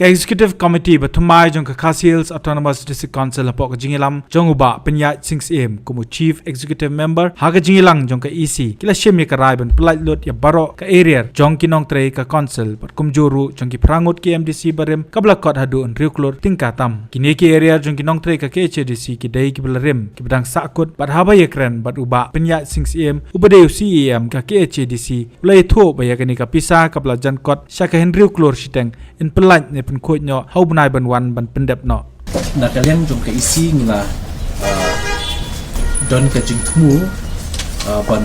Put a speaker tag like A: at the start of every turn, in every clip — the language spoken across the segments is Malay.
A: Ka Executive Committee batumai jong ka Khasi Hills Autonomous District Council lapok ka jingilam jong uba penyat 6am kumu Chief Executive Member haga jingilang jong ka EC kila shim ya ka rai ban pelat lot ya baro ka area jong kinong tre ka council bat kumjuru jong ki prangut ki MDC barem kabla kot hadu on riuklur tingkatam kini ki area jong kinong tre ka KHDC ki dai ki belarem ki bedang sakut bat haba ya kren bat uba penyat 6am ubade CEM ka KHDC ulai tho ba ya kani ka pisa kabla jan kot syaka henry klur siteng in pelat ne pen khoi nyo hau banai ban wan ban pendep no
B: na kalian jom ka isi ngila don ka jing tumu ban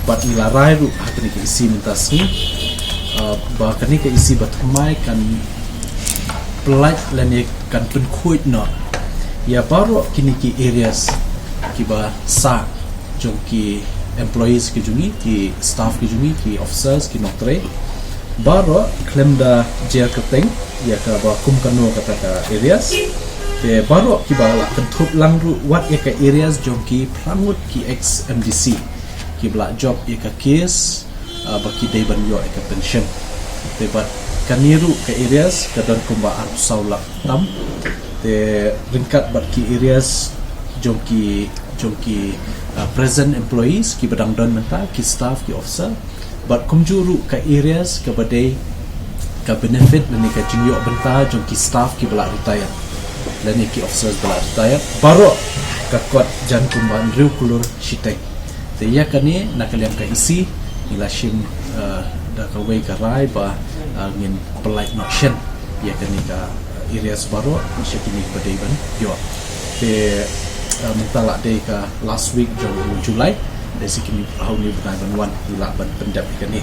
B: bat ngila rai ru hakani ka isi mintas ni ba kani ka isi bat mai kan pelat lane kan pen khoi no ya baru kini ki areas ki ba sa jom ki employees ki jungi ki staff ki jungi ki officers ki noktre baru klaim da jail keteng ya ka ba kum kanu kata ka areas ke baru ki ba la kentup langru what ya ka areas jom ki prangut ki ex MDC ki bla job ya ka case ba ki dei ban yo ka pension te ba kaniru ka areas ka dan kumba ar saula tam te ringkat bat ki areas jom ki present employees ki badang don menta ki staff ki officer but kumjuru ka areas ka badai ka benefit lani ka jingyo benta jong ki staff ki bala retire lani ki officers bala retire baru ka kot jan kumban riu kulur shiteng te ya kani nakaliam ka isi ila shim da ka wei ka rai ba ngin polite not shen ya kani ka areas baru shikini badai ban yo te mentala day ka last week jong Julai dari sikini tahun ni benar ban wan ila ban pendap ikan ni